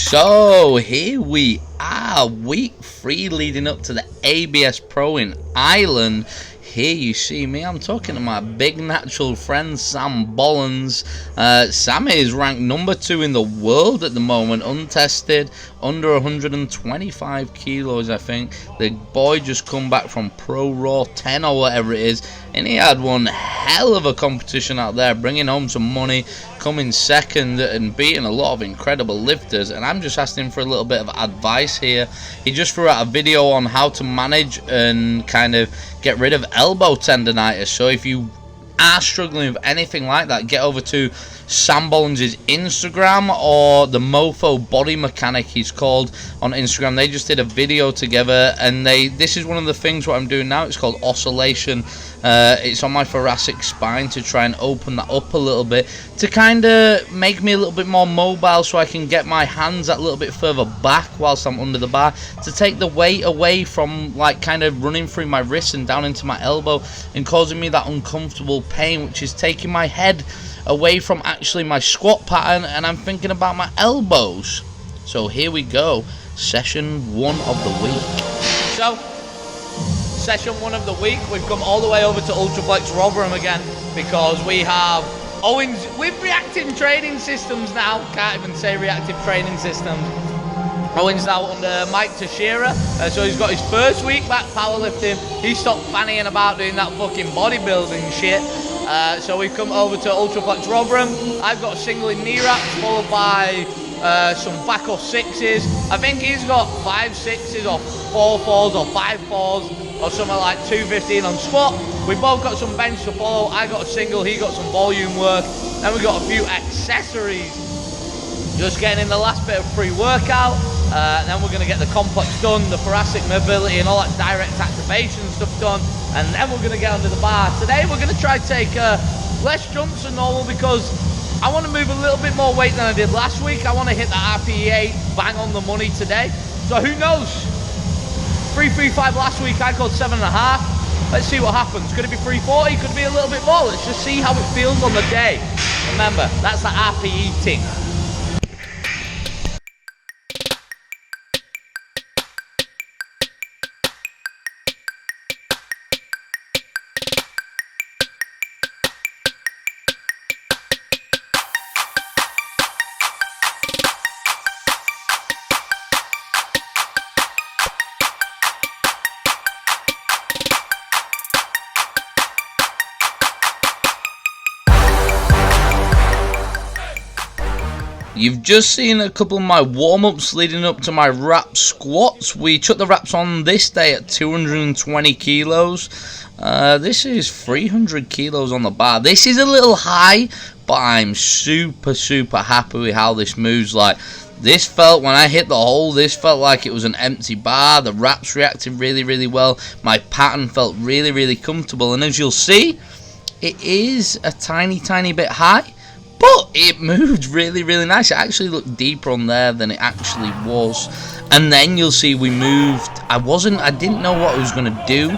So here we are, week 3 leading up to the ABS Pro in Ireland. Here you see me, I'm talking to my big natural friend Sam Bollins. Sam is ranked number 2 in the world at the moment, untested, under 125 kilos I think. The boy just come back from Pro Raw 10 or whatever it is, and he had one hell of a competition out there, bringing home some money, coming second and beating a lot of incredible lifters. And I'm just asking for a little bit of advice here. He just threw out a video on how to manage and kind of get rid of elbow tendonitis. So if you are struggling with anything like that, get over to Sam Bollins' Instagram, or the Mofo Body Mechanic he's called on Instagram. They just did a video together, and this is one of the things what I'm doing now. It's called oscillation. It's on my thoracic spine to try and open that up a little bit, to kind of make me a little bit more mobile, so I can get my hands that little bit further back whilst I'm under the bar, to take the weight away from like kind of running through my wrist and down into my elbow and causing me that uncomfortable pain, which is taking my head away from actually my squat pattern, and I'm thinking about my elbows. So here we go, session 1 of the week. So session 1 of the week, we've come all the way over to Ultraflex Rotherham again, because we have Owens with reactive training systems now. Can't even say reactive training systems. Owens now under Mike Teixeira, so he's got his first week back powerlifting. He stopped fannying about doing that fucking bodybuilding shit. So we've come over to Ultraflex Rotherham. I've got a single in knee wraps, followed by some back off 6s. I think he's got 5 6s or 4 4s or 5 4s or something like 215 on squat. We've both got some bench to follow. I got a single, he got some volume work. Then we got a few accessories. Just getting in the last bit of pre-workout. Then we're going to get the complex done, the thoracic mobility and all that direct activation stuff done. And then we're going to get under the bar. Today we're going to try to take less jumps than normal, because I want to move a little bit more weight than I did last week. I want to hit the RPE 8 bang on the money today. So who knows? 335 last week, I called 7.5. Let's see what happens. Could it be 340? Could it be a little bit more? Let's just see how it feels on the day. Remember, that's the RPE thing. You've just seen a couple of my warm-ups leading up to my wrap squats. We took the wraps on this day at 220 kilos. This is 300 kilos on the bar. This is a little high, but I'm super happy with how this moves. Like, this felt, when I hit the hole, this felt like it was an empty bar. The wraps reacted really well. My pattern felt really comfortable, and as you'll see, it is a tiny bit high, but it moved really nice. It actually looked deeper on there than it actually was. And then you'll see we moved. I didn't know what I was going to do.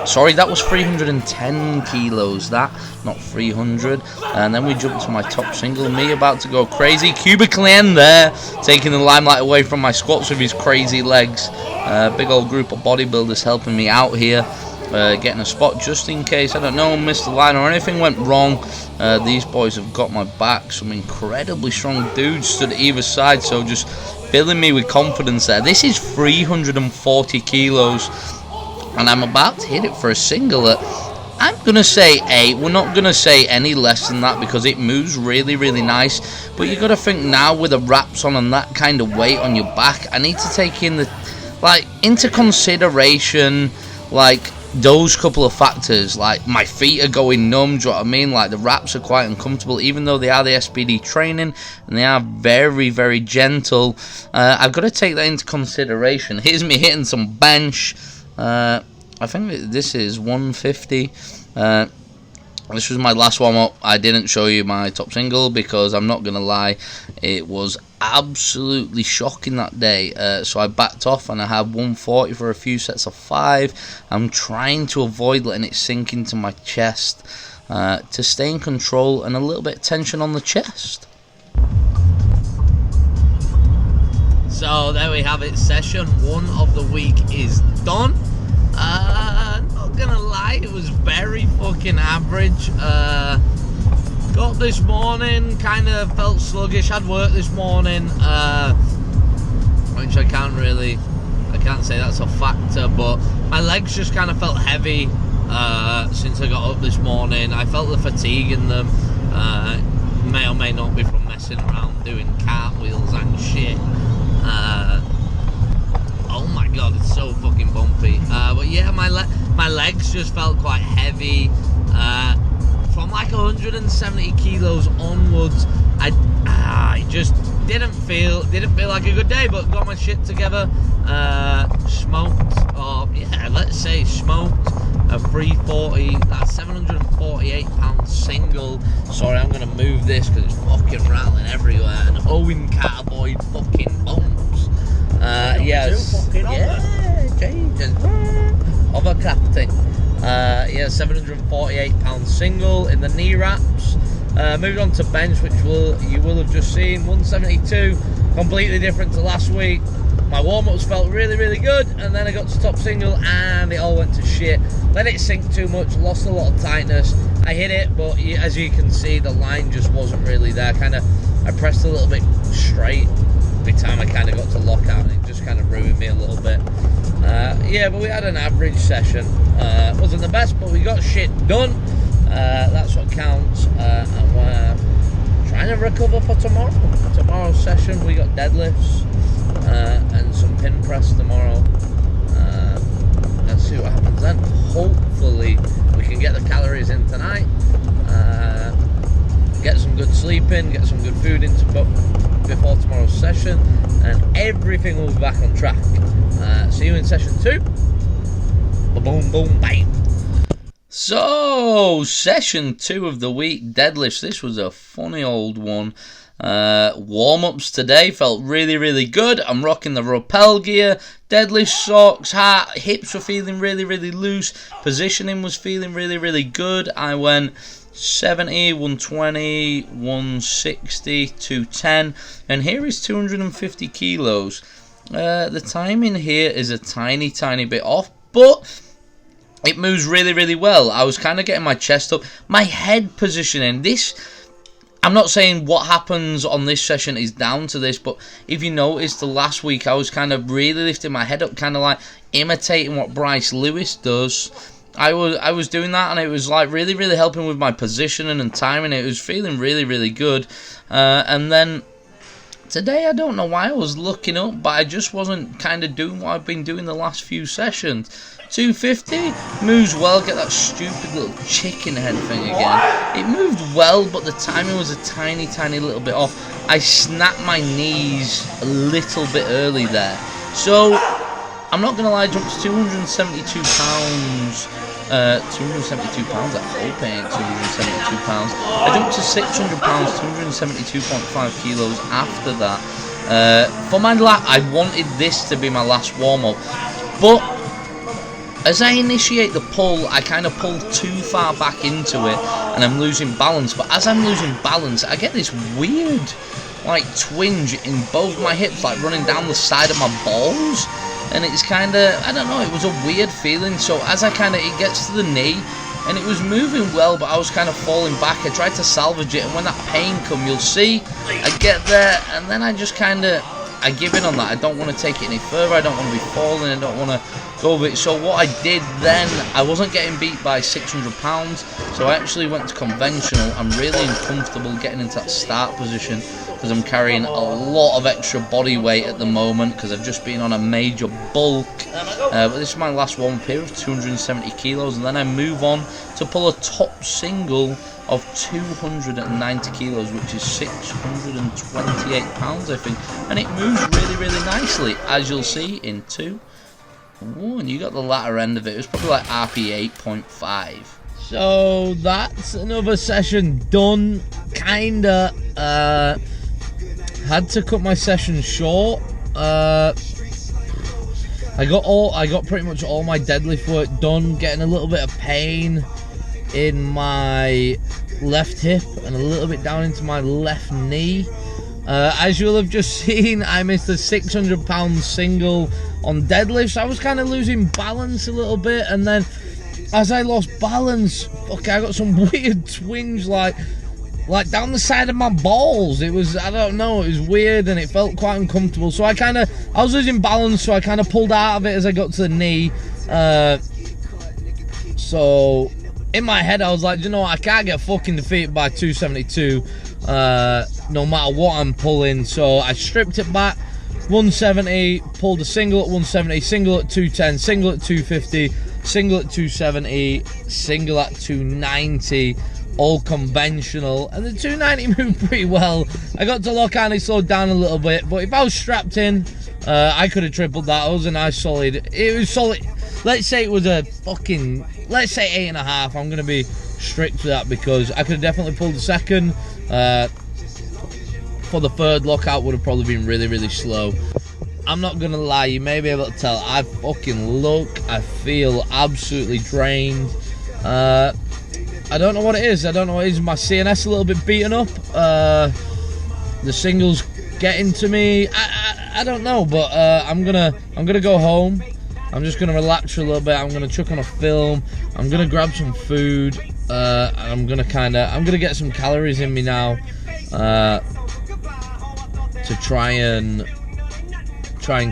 Sorry, that was 310 kilos, that, not 300. And then we jumped to my top single. Me about to go crazy. Cubically there, taking the limelight away from my squats with his crazy legs. Big old group of bodybuilders helping me out here. Getting a spot just in case, I don't know, missed the line or anything went wrong. These boys have got my back. Some incredibly strong dudes stood at either side, so just filling me with confidence there. This is 340 kilos, and I'm about to hit it for a single at, I'm going to say 8. We're not going to say any less than that, because it moves really nice. But you got to think now, with the wraps on and that kind of weight on your back, I need to take in into consideration, those couple of factors. Like, my feet are going numb, do you know what I mean? Like, the wraps are quite uncomfortable, even though they are the SPD training and they are very gentle. I've got to take that into consideration. Here's me hitting some bench. I think this is 150. This was my last warm-up. I didn't show you my top single because I'm not going to lie, it was absolutely shocking that day. So I backed off and I had 140 for a few sets of 5. I'm trying to avoid letting it sink into my chest to stay in control and a little bit of tension on the chest. we have it. Session 1 of the week is done. Not gonna lie, it was very fucking average. Got this morning, kind of felt sluggish. Had work this morning, which I can't say that's a factor, but my legs just kind of felt heavy since I got up this morning. I felt the fatigue in them. May or may not be from messing around doing cartwheels and shit. Oh my god, it's so fucking bumpy. But yeah, my legs just felt quite heavy. From like 170 kilos onwards, I just didn't feel like a good day. But got my shit together. Smoked a 340. That's 748 pounds single. Sorry, I'm gonna move this because it's fucking rattling everywhere. And Owen cardboard fucking bumps. Yes. Yeah, changing. Overcrafting. 748 pounds single in the knee wraps. Moving on to bench, which you will have just seen, 172. Completely different to last week. My warm-ups felt really, really good, and then I got to top single, and it all went to shit. Let it sink too much, lost a lot of tightness. I hit it, but as you can see, the line just wasn't really there. I pressed a little bit straight every time I kind of got to lockout, and it just kind of ruined me a little bit. But we had an average session. Wasn't the best, but we got shit done. That's what counts. And we're trying to recover for tomorrow. Tomorrow's session, we got deadlifts and some pin press tomorrow. Let's see what happens then. Hopefully, we can get the calories in tonight. Get some good sleep in, get some good food in before tomorrow's session, and everything will be back on track. See you in session 2. Boom, boom, bang. So, session 2 of the week, deadlifts. This was a funny old one. Warm-ups today felt really, really good. I'm rocking the rappel gear, deadlift socks, hips were feeling really, really loose. Positioning was feeling really, really good. I went 70, 120, 160, 210, and here is 250 kilos. The timing here is a tiny, tiny bit off, but it moves really, really well. I was kind of getting my chest up. My head positioning, I'm not saying what happens on this session is down to this, but if you noticed the last week, I was kind of really lifting my head up, kind of like imitating what Bryce Lewis does. I was doing that, and it was like really, really helping with my positioning and timing. It was feeling really, really good. And then today, I don't know why I was looking up, but I just wasn't kind of doing what I've been doing the last few sessions. 250 moves well. Get that stupid little chicken head thing again. It moved well, but the timing was a tiny, tiny little bit off. I snapped my knees a little bit early there. So, I'm not going to lie, I jumped to 272 pounds. 272 pounds, I hope it ain't 272 pounds. I jumped to 600 pounds, 272.5 kilos after that. For my lap, I wanted this to be my last warm-up. But as I initiate the pull, I kind of pull too far back into it, and I'm losing balance. But as I'm losing balance, I get this weird, like, twinge in both my hips, like running down the side of my balls. And it's kind of, I don't know, it was a weird feeling. So as it gets to the knee, and it was moving well, but I was kind of falling back. I tried to salvage it, and when that pain come, you'll see, I get there, and then I just kind of, I give in on that. I don't want to take it any further. I don't want to be falling. I don't want to go with it. So what I did then, I wasn't getting beat by 600 pounds. So I actually went to conventional. I'm really uncomfortable getting into that start position because I'm carrying a lot of extra body weight at the moment because I've just been on a major bulk. But this is my last one here of 270 kilos. And then I move on to pull a top single of 290 kilos, which is 628 pounds, I think, and it moves really, really nicely, as you'll see in 2. Ooh, and you got the latter end of it. It was probably like RP 8.5. So that's another session done. Kinda had to cut my session short. I got pretty much all my deadlift work done. Getting a little bit of pain in my left hip and a little bit down into my left knee. As you'll have just seen, I missed a 600-pound single on deadlifts. I was kind of losing balance a little bit, and then as I lost balance, I got some weird twinge, like down the side of my balls. It was, I don't know, it was weird, and it felt quite uncomfortable. So I was losing balance, so I kind of pulled out of it as I got to the knee. So in my head, I was like, you know what, I can't get fucking defeated by 272, no matter what I'm pulling. So I stripped it back, 170, pulled a single at 170, single at 210, single at 250, single at 270, single at 290, all conventional, and the 290 moved pretty well. I got to lock on, it slowed down a little bit, but if I was strapped in, I could have tripled that. It was a nice solid, it was solid. Let's say it was a fucking, let's say 8.5. I'm going to be strict to that because I could have definitely pulled the second. For the third, lockout would have probably been really, really slow. I'm not going to lie, you may be able to tell, I feel absolutely drained. I don't know what it is. My CNS a little bit beaten up. The singles getting to me. I don't know, but I'm gonna go home. I'm just gonna relax for a little bit. I'm gonna chuck on a film. I'm gonna grab some food. I'm gonna get some calories in me now to try and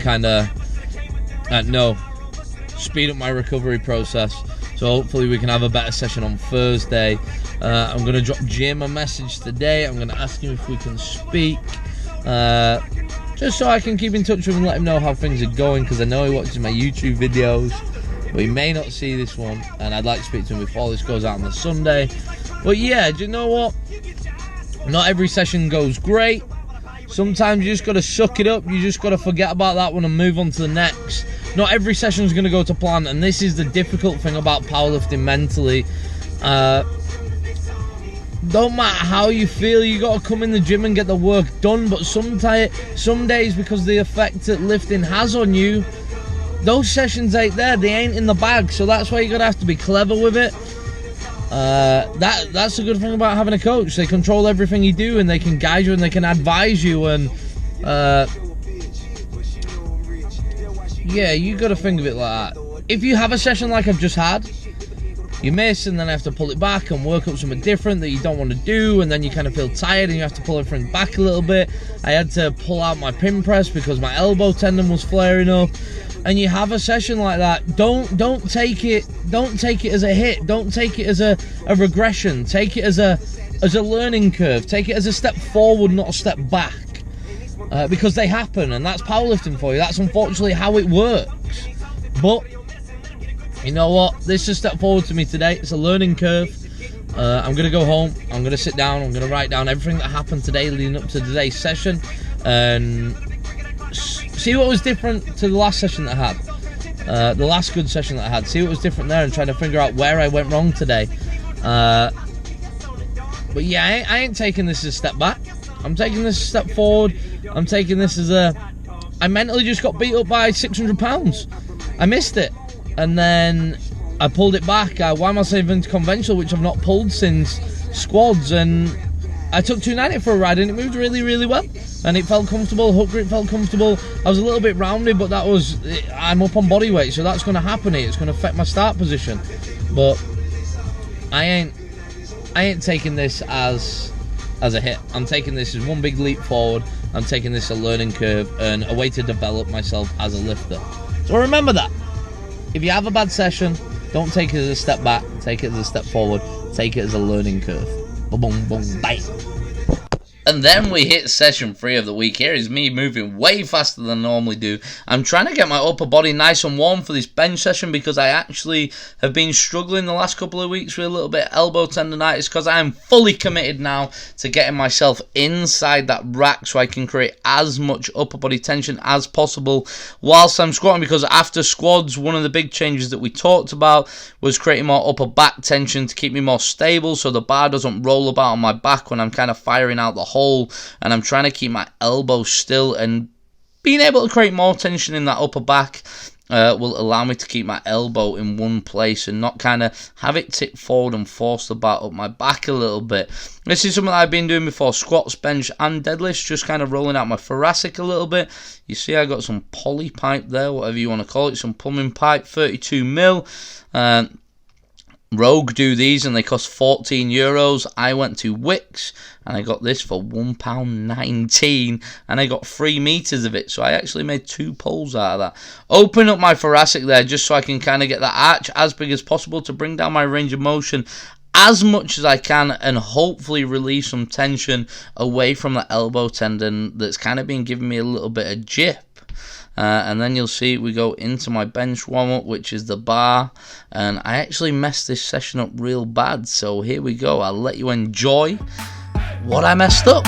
kind of speed up my recovery process. So hopefully we can have a better session on Thursday. I'm going to drop Jim a message today. I'm going to ask him if we can speak. Just so I can keep in touch with him and let him know how things are going, because I know he watches my YouTube videos, but he may not see this one, and I'd like to speak to him before this goes out on the Sunday. But yeah, do you know what? Not every session goes great. Sometimes you just got to suck it up. You just got to forget about that one and move on to the next. Not every session is going to go to plan, and this is the difficult thing about powerlifting mentally. Don't matter how you feel, you got to come in the gym and get the work done, but some days, because of the effect that lifting has on you, those sessions ain't there, they ain't in the bag. So that's why you got to have to be clever with it. That's the good thing about having a coach. They control everything you do, and they can guide you, and they can advise you, and yeah, you got to think of it like that. If you have a session like I've just had, you miss and then have to pull it back and work up something different that you don't want to do, and then you kind of feel tired and you have to pull everything back a little bit. I had to pull out my pin press because my elbow tendon was flaring up. And you have a session like that, don't take it as a hit, don't take it as a regression, take it as a learning curve, take it as a step forward, not a step back, because they happen, and that's powerlifting for you. That's unfortunately how it works. But you know what, this is a step forward to me today. It's a learning curve. I'm gonna go home, I'm gonna sit down, I'm gonna write down everything that happened today leading up to today's session, and see what was different to the last session that I had, the last good session that I had. See what was different there, and trying to figure out where I went wrong today. But yeah, I ain't taking this as a step back. I'm taking this a step forward. I'm taking this as I mentally just got beat up by 600 pounds. I missed it, and then I pulled it back. Why am I saving conventional, which I've not pulled since squads, and I took 290 for a ride, and it moved really, really well, and it felt comfortable. Hook grip felt comfortable. I was a little bit rounded, but I'm up on body weight, so that's going to happen here. It's going to affect my start position, but I ain't taking this as a hit. I'm taking this as one big leap forward. I'm taking this as a learning curve and a way to develop myself as a lifter. So remember that. If you have a bad session, don't take it as a step back. Take it as a step forward. Take it as a learning curve. Boom, boom, boom, bang. And then we hit session 3 of the week. Here is me moving way faster than I normally do. I'm trying to get my upper body nice and warm for this bench session, because I actually have been struggling the last couple of weeks with a little bit of elbow tendonitis, because I am fully committed now to getting myself inside that rack so I can create as much upper body tension as possible whilst I'm squatting, because after squads, one of the big changes that we talked about was creating more upper back tension to keep me more stable so the bar doesn't roll about on my back when I'm kind of firing out the hole, and I'm trying to keep my elbow still and being able to create more tension in that upper back. will allow me to keep my elbow in one place and not kind of have it tip forward and force the bar up my back a little bit. This is something that I've been doing before squats, bench and deadlifts, just kind of rolling out my thoracic a little bit. You see I got some poly pipe there, whatever you want to call it, some plumbing pipe, 32mm. Rogue do these and they cost €14. I went to Wix and I got this for £1.19 and I got 3 meters of it, so I actually made 2 poles out of that. Open up my thoracic there just so I can kind of get that arch as big as possible to bring down my range of motion as much as I can and hopefully release some tension away from the elbow tendon that's kind of been giving me a little bit of jip. And then you'll see we go into my bench warm-up, which is the bar. And I actually messed this session up real bad. So here we go. I'll let you enjoy what I messed up.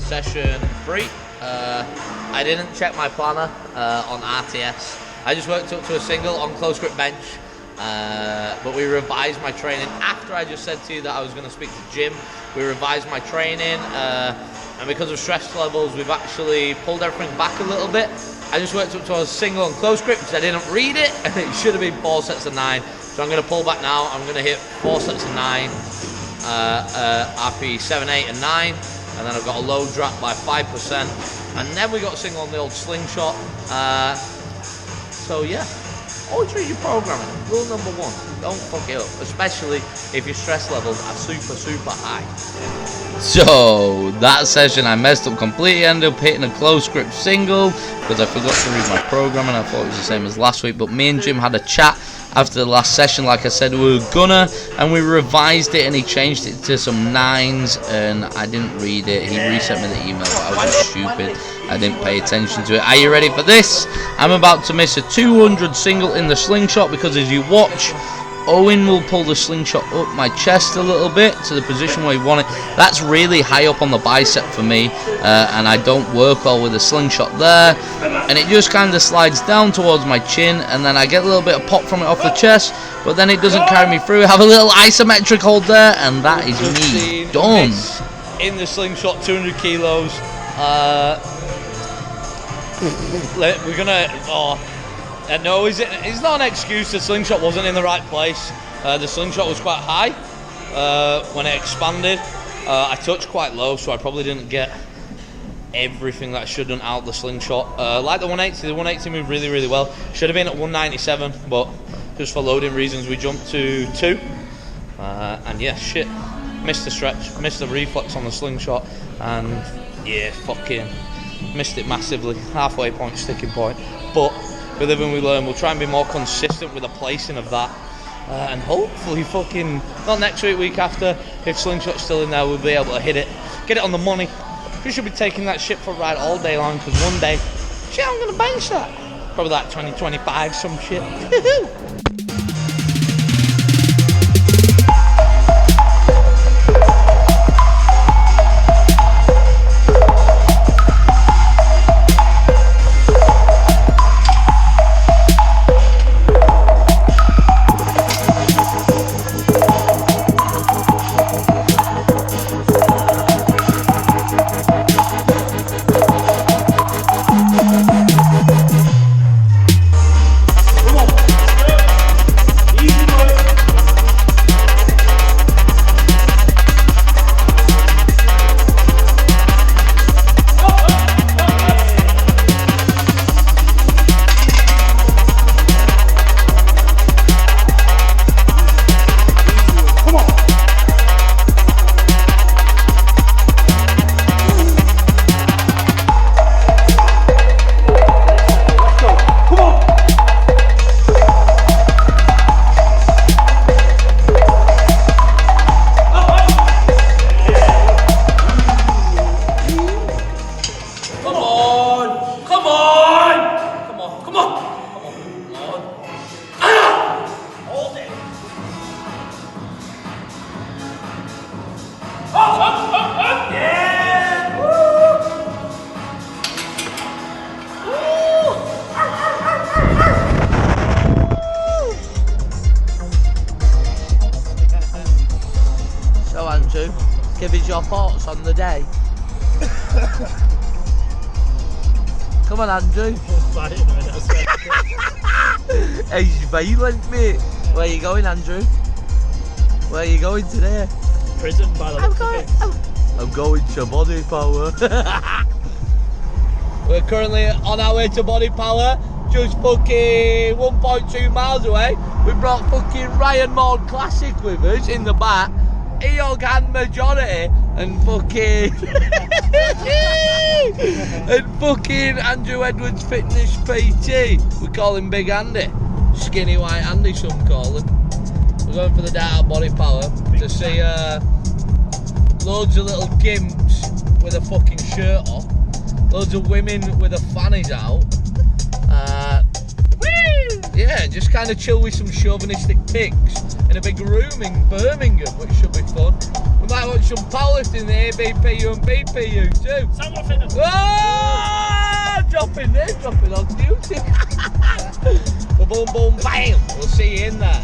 Session 3. I didn't check my planner on RTS. I just worked up to a single on close grip bench, but we revised my training after I just said to you that I was going to speak to Jim. We revised my training, and because of stress levels, we've actually pulled everything back a little bit. I just worked up to a single on close grip because I didn't read it, and it should have been 4 sets of 9. So I'm going to pull back now. I'm going to hit 4 sets of 9, RP 7, 8, and 9. And then I've got a low drop by 5%, and then we got a single on the old slingshot. So yeah, always read your programming. Rule number 1, don't fuck it up, especially if your stress levels are super high. So that session I messed up completely, ended up hitting a close grip single because I forgot to read my programming. I thought it was the same as last week, but me and Jim had a chat after the last session, like I said we were gonna, and we revised it and he changed it to some 9s and I didn't read it. He resent me the email, but I was just stupid. I didn't pay attention to it. Are you ready for this? I'm about to miss a 200 single in the slingshot because as you watch, Owen will pull the slingshot up my chest a little bit to the position where you want it. That's really high up on the bicep for me, and I don't work well with the slingshot there. And it just kind of slides down towards my chin, and then I get a little bit of pop from it off the chest, but then it doesn't carry me through. I have a little isometric hold there, and that is me done. In the slingshot, 200 kilos. We're gonna. No, it's not an excuse. The slingshot wasn't in the right place. The slingshot was quite high when it expanded. I touched quite low, so I probably didn't get everything that I should have done out the slingshot. Like the 180 moved really well. Should have been at 197, but just for loading reasons, we jumped to 2. And yeah, shit, missed the stretch, missed the reflex on the slingshot, and yeah, fucking missed it massively. Halfway point, sticking point, but. We live and we learn. We'll try and be more consistent with the placing of that, and hopefully fucking not next week after, if slingshot's still in there, we'll be able to hit it, get it on the money. We should be taking that shit for a ride all day long, because one day, shit, I'm gonna bench that, probably like 20-25, some shit. is your thoughts on the day? Come on, Andrew. He's violent, mate. Where are you going, Andrew? Where are you going today? Prison by the looks of things. I'm going to Body Power. We're currently on our way to Body Power, just fucking 1.2 miles away. We brought fucking Ryan Maud Classic with us in the back, Eog Hand Majority, and fucking and fucking Andrew Edwards Fitness PT. We call him Big Andy, Skinny White Andy, some call him. We're going for the day out of Body Power to see loads of little gimps with a fucking shirt off, loads of women with their fannies out. Yeah, just kind of chill with some chauvinistic pigs in a big room in Birmingham, which should be fun. We might watch some powerlifting in the ABPU and BPU too. Someone fitness. Oh, dropping on duty. Boom, boom, bam. We'll see you in there.